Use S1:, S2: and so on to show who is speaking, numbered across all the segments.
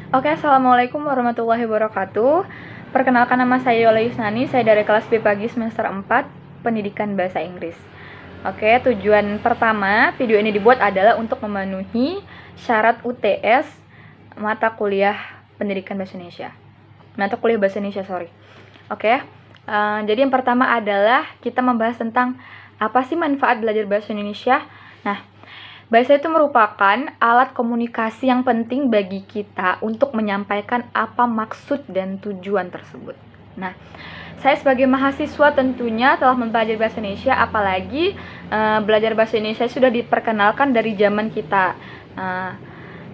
S1: Oke, Assalamualaikum warahmatullahi wabarakatuh. Perkenalkan, nama saya Yola Yusnani, saya dari kelas B pagi semester 4, Pendidikan Bahasa Inggris. Oke, tujuan pertama video ini dibuat adalah untuk memenuhi syarat UTS mata kuliah Pendidikan Bahasa Indonesia. Mata kuliah Bahasa Indonesia, sorry. Oke, jadi yang pertama adalah kita membahas tentang apa sih manfaat belajar Bahasa Indonesia. Nah, bahasa itu merupakan alat komunikasi yang penting bagi kita untuk menyampaikan apa maksud dan tujuan tersebut. Nah, saya sebagai mahasiswa tentunya telah mempelajari bahasa Indonesia, apalagi belajar bahasa Indonesia sudah diperkenalkan dari zaman kita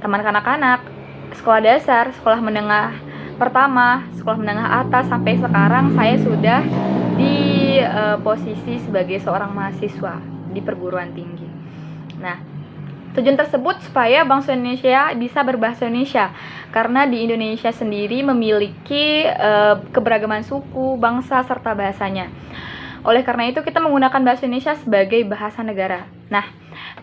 S1: teman kanak-kanak, sekolah dasar, sekolah menengah pertama, sekolah menengah atas, sampai sekarang saya sudah di posisi sebagai seorang mahasiswa di perguruan tinggi. Nah, tujuan tersebut supaya bangsa Indonesia bisa berbahasa Indonesia, karena di Indonesia sendiri memiliki keberagaman suku, bangsa, serta bahasanya. Oleh karena itu kita menggunakan bahasa Indonesia sebagai bahasa negara. Nah,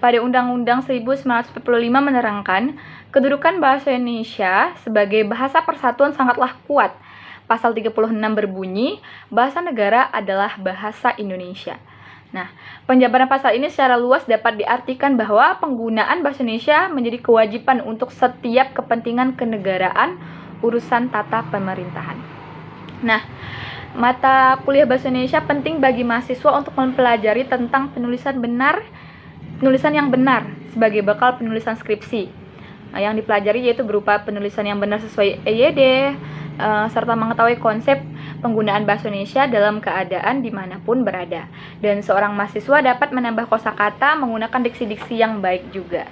S1: pada Undang-Undang 1945 menerangkan kedudukan bahasa Indonesia sebagai bahasa persatuan sangatlah kuat. Pasal 36 berbunyi, bahasa negara adalah bahasa Indonesia. Nah, penjabaran pasal ini secara luas dapat diartikan bahwa penggunaan bahasa Indonesia menjadi kewajiban untuk setiap kepentingan kenegaraan urusan tata pemerintahan. Nah, mata kuliah bahasa Indonesia penting bagi mahasiswa untuk mempelajari tentang penulisan yang benar sebagai bekal penulisan skripsi. Yang dipelajari yaitu berupa penulisan yang benar sesuai EYD, serta mengetahui konsep penggunaan bahasa Indonesia dalam keadaan dimanapun berada. Dan seorang mahasiswa dapat menambah kosakata menggunakan diksi-diksi yang baik juga.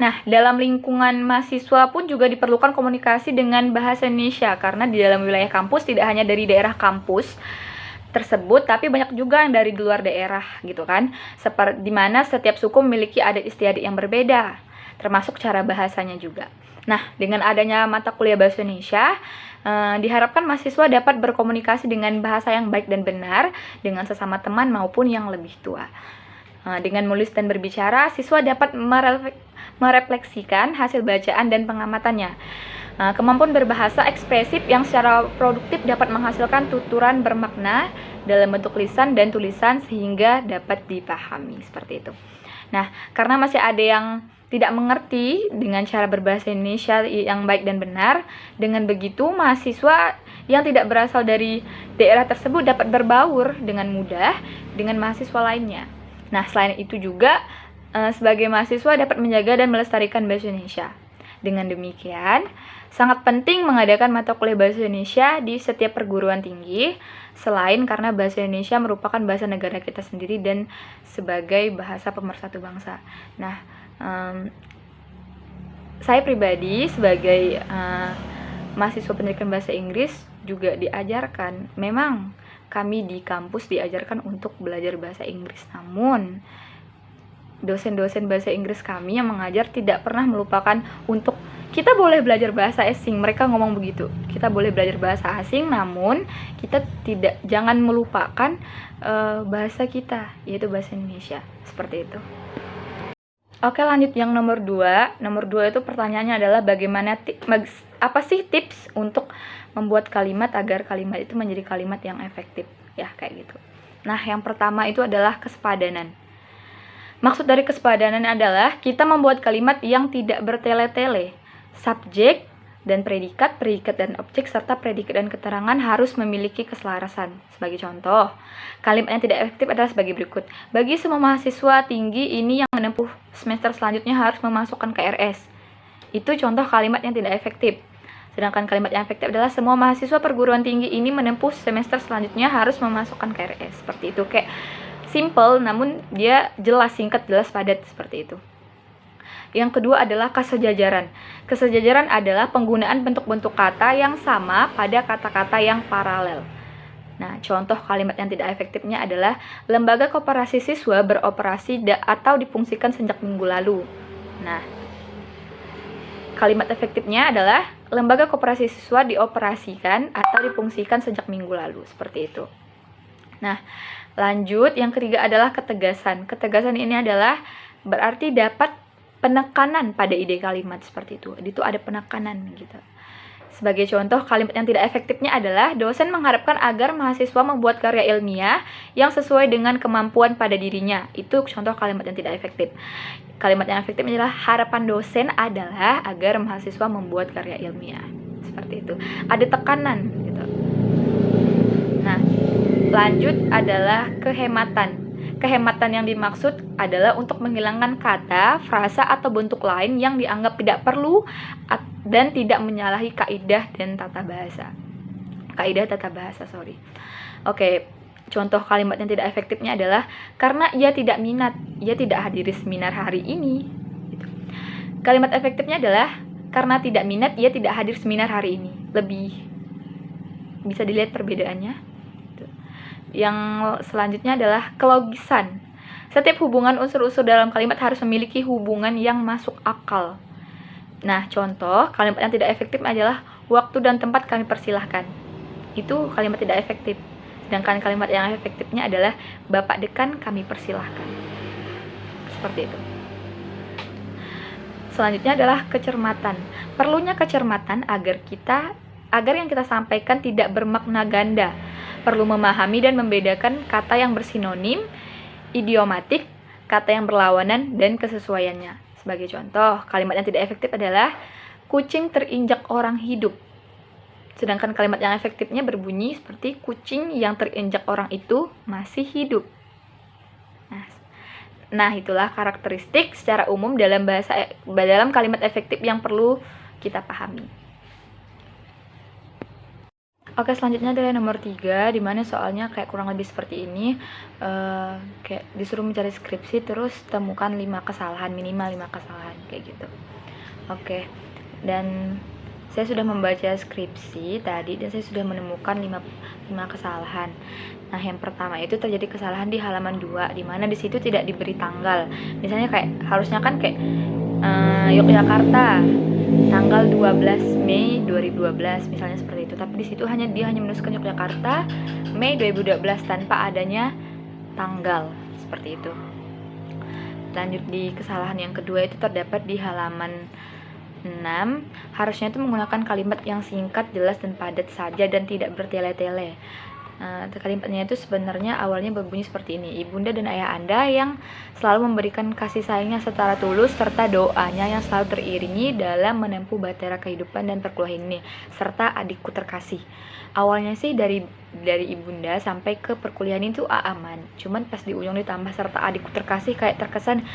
S1: Nah, dalam lingkungan mahasiswa pun juga diperlukan komunikasi dengan bahasa Indonesia, karena di dalam wilayah kampus tidak hanya dari daerah kampus tersebut, tapi banyak juga yang dari luar daerah gitu kan. Seperti dimana setiap suku memiliki adat istiadat yang berbeda, termasuk cara bahasanya juga. Nah, dengan adanya mata kuliah bahasa Indonesia, diharapkan mahasiswa dapat berkomunikasi dengan bahasa yang baik dan benar dengan sesama teman maupun yang lebih tua. Dengan menulis dan berbicara, siswa dapat merefleksikan hasil bacaan dan pengamatannya. Kemampuan berbahasa ekspresif yang secara produktif dapat menghasilkan tuturan bermakna dalam bentuk lisan dan tulisan sehingga dapat dipahami, seperti itu. Nah, karena masih ada yang tidak mengerti dengan cara berbahasa Indonesia yang baik dan benar, dengan begitu mahasiswa yang tidak berasal dari daerah tersebut dapat berbaur dengan mudah dengan mahasiswa lainnya. Nah, selain itu juga sebagai mahasiswa dapat menjaga dan melestarikan bahasa Indonesia. Dengan demikian, sangat penting mengadakan mata kuliah bahasa Indonesia di setiap perguruan tinggi, selain karena bahasa Indonesia merupakan bahasa negara kita sendiri dan sebagai bahasa pemersatu bangsa. Nah, saya pribadi sebagai mahasiswa pendidikan bahasa Inggris juga diajarkan, memang kami di kampus diajarkan untuk belajar bahasa Inggris, namun dosen-dosen bahasa Inggris kami yang mengajar tidak pernah melupakan untuk kita boleh belajar bahasa asing. Mereka ngomong begitu, kita boleh belajar bahasa asing, namun kita jangan melupakan bahasa kita, yaitu bahasa Indonesia, seperti itu. Oke, lanjut yang nomor 2. Nomor 2 itu pertanyaannya adalah apa sih tips untuk membuat kalimat agar kalimat itu menjadi kalimat yang efektif, ya kayak gitu. Nah, yang pertama itu adalah kesepadanan. Maksud dari kesepadanan adalah kita membuat kalimat yang tidak bertele-tele. Subjek dan predikat dan objek, serta predikat dan keterangan harus memiliki keselarasan. Sebagai contoh, kalimat yang tidak efektif adalah sebagai berikut. Bagi semua mahasiswa tinggi ini yang menempuh semester selanjutnya harus memasukkan KRS. Itu contoh kalimat yang tidak efektif. Sedangkan kalimat yang efektif adalah semua mahasiswa perguruan tinggi ini menempuh semester selanjutnya harus memasukkan KRS. Seperti itu, kayak simple namun dia jelas, singkat, jelas, padat, seperti itu. Yang kedua adalah kesejajaran. Kesejajaran adalah penggunaan bentuk-bentuk kata yang sama pada kata-kata yang paralel. Nah, contoh kalimat yang tidak efektifnya adalah lembaga koperasi siswa beroperasi atau difungsikan sejak minggu lalu. Nah, kalimat efektifnya adalah lembaga koperasi siswa dioperasikan atau difungsikan sejak minggu lalu, seperti itu. Nah, lanjut yang ketiga adalah ketegasan. Ketegasan ini adalah berarti dapat penekanan pada ide kalimat seperti itu. Itu ada penekanan gitu. Sebagai contoh, kalimat yang tidak efektifnya adalah dosen mengharapkan agar mahasiswa membuat karya ilmiah yang sesuai dengan kemampuan pada dirinya. Itu contoh kalimat yang tidak efektif. Kalimat yang efektif adalah harapan dosen adalah agar mahasiswa membuat karya ilmiah. Seperti itu. Ada tekanan gitu. Nah, lanjut adalah kehematan. Kehematan yang dimaksud adalah untuk menghilangkan kata, frasa, atau bentuk lain yang dianggap tidak perlu dan tidak menyalahi kaidah dan tata bahasa. Oke, contoh kalimat yang tidak efektifnya adalah karena ia tidak minat, ia tidak hadiri seminar hari ini. Gitu. Kalimat efektifnya adalah karena tidak minat, ia tidak hadir seminar hari ini. Lebih bisa dilihat perbedaannya. Yang selanjutnya adalah kelogisan. Setiap hubungan unsur-unsur dalam kalimat harus memiliki hubungan yang masuk akal. Nah, contoh kalimat yang tidak efektif adalah waktu dan tempat kami persilahkan. Itu kalimat tidak efektif. Sedangkan kalimat yang efektifnya adalah Bapak Dekan kami persilahkan. Seperti itu. Selanjutnya adalah kecermatan. Perlunya kecermatan agar yang kita sampaikan tidak bermakna ganda. Perlu memahami dan membedakan kata yang bersinonim, idiomatik, kata yang berlawanan, dan kesesuaiannya. Sebagai contoh, kalimat yang tidak efektif adalah kucing terinjak orang hidup. Sedangkan kalimat yang efektifnya berbunyi seperti kucing yang terinjak orang itu masih hidup. Nah, itulah karakteristik secara umum dalam kalimat efektif yang perlu kita pahami. Oke, selanjutnya adalah nomor 3, dimana soalnya kayak kurang lebih seperti ini. Kayak disuruh mencari skripsi, terus temukan 5 kesalahan, minimal 5 kesalahan, kayak gitu. Oke, dan saya sudah membaca skripsi tadi, dan saya sudah menemukan 5 kesalahan. Nah, yang pertama itu terjadi kesalahan di halaman 2, dimana di situ tidak diberi tanggal. Misalnya kayak, harusnya kan kayak Yogyakarta, tanggal 12 Mei 2012 misalnya seperti itu, tapi di situ dia hanya menuliskan Yogyakarta Mei 2012 tanpa adanya tanggal seperti itu. Lanjut di kesalahan yang kedua itu terdapat di halaman 6, harusnya itu menggunakan kalimat yang singkat, jelas, dan padat saja dan tidak bertele-tele. Kalimatnya itu sebenarnya awalnya berbunyi seperti ini: Ibunda dan ayah Anda yang selalu memberikan kasih sayangnya secara tulus serta doanya yang selalu teriringi dalam menempuh bahtera kehidupan dan perkuliahan ini, serta adikku terkasih. Awalnya sih dari Ibunda sampai ke perkuliahan itu aman, cuman pas di ujung ditambah serta adikku terkasih, kayak terkesan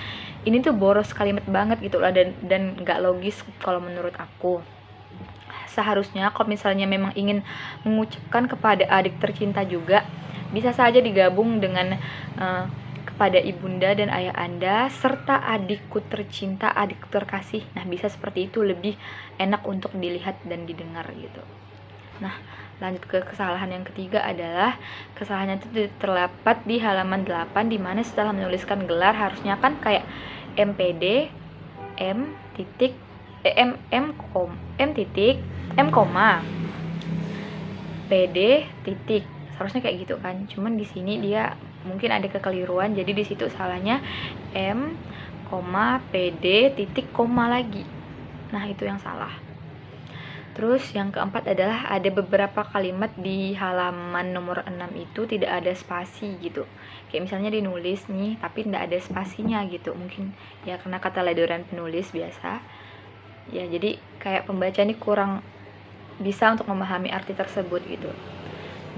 S1: ini tuh boros kalimat banget gitu lah, dan nggak logis kalau menurut aku. Seharusnya kalau misalnya memang ingin mengucapkan kepada adik tercinta juga, bisa saja digabung dengan kepada ibunda dan ayah Anda serta adikku tercinta, adikku terkasih. Nah, bisa seperti itu, lebih enak untuk dilihat dan didengar gitu. Nah, lanjut ke kesalahan yang ketiga adalah kesalahannya itu terdapat di halaman 8, dimana setelah menuliskan gelar harusnya kan kayak MPD M titik M, PD titik, seharusnya kayak gitu kan. Cuman di sini dia mungkin ada kekeliruan, jadi di situ salahnya M, PD titik koma lagi. Nah, itu yang salah. Terus yang keempat adalah ada beberapa kalimat di halaman nomor 6 itu tidak ada spasi gitu. Kayak misalnya dinulis nih tapi tidak ada spasinya gitu. Mungkin ya karena kata ledoran penulis biasa. Ya, jadi kayak pembaca ini kurang bisa untuk memahami arti tersebut gitu.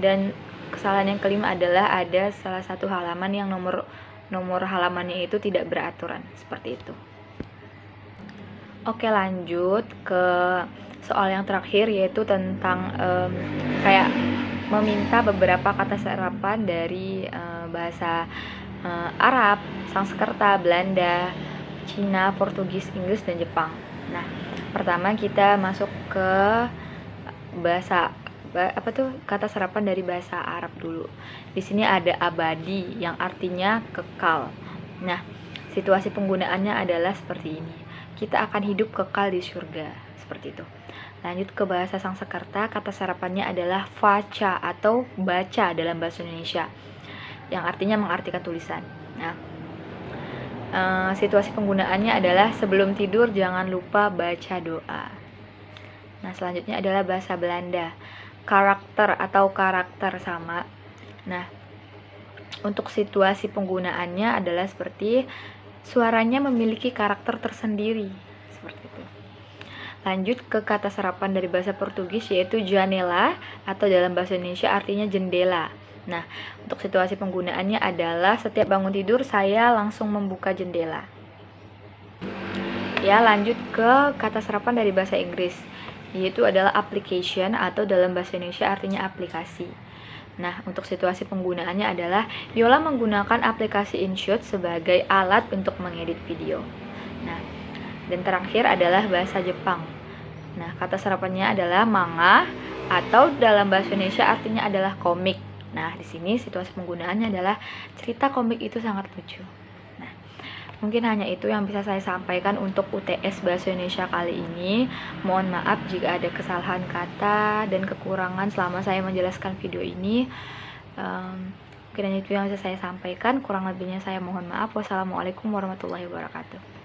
S1: Dan kesalahan yang kelima adalah ada salah satu halaman yang nomor halamannya itu tidak beraturan, seperti itu. Oke, lanjut ke soal yang terakhir, yaitu tentang kayak meminta beberapa kata serapan dari bahasa Arab, Sanskerta, Belanda, Cina, Portugis, Inggris, dan Jepang. Nah, pertama kita masuk ke kata serapan dari bahasa Arab dulu. Di sini ada abadi yang artinya kekal. Nah, situasi penggunaannya adalah seperti ini: kita akan hidup kekal di surga, seperti itu. Lanjut ke bahasa Sanskerta, kata serapannya adalah vaca atau baca dalam bahasa Indonesia, yang artinya mengartikan tulisan. Nah, Situasi penggunaannya adalah sebelum tidur jangan lupa baca doa. Nah, selanjutnya adalah bahasa Belanda. Karakter atau karakter sama. Nah, untuk situasi penggunaannya adalah seperti suaranya memiliki karakter tersendiri, seperti itu. Lanjut ke kata serapan dari bahasa Portugis, yaitu janela, atau dalam bahasa Indonesia artinya jendela. Nah, untuk situasi penggunaannya adalah setiap bangun tidur saya langsung membuka jendela. Ya, lanjut ke kata serapan dari bahasa Inggris, yaitu adalah application, atau dalam bahasa Indonesia artinya aplikasi. Nah, untuk situasi penggunaannya adalah Yola menggunakan aplikasi InShot sebagai alat untuk mengedit video. Nah, dan terakhir adalah bahasa Jepang. Nah, kata serapannya adalah manga, atau dalam bahasa Indonesia artinya adalah komik. Nah, di sini situasi penggunaannya adalah cerita komik itu sangat lucu. Nah, mungkin hanya itu yang bisa saya sampaikan untuk UTS Bahasa Indonesia kali ini. Mohon maaf jika ada kesalahan kata dan kekurangan selama saya menjelaskan video ini. Mungkin hanya itu yang bisa saya sampaikan. Kurang lebihnya saya mohon maaf. Wassalamualaikum warahmatullahi wabarakatuh.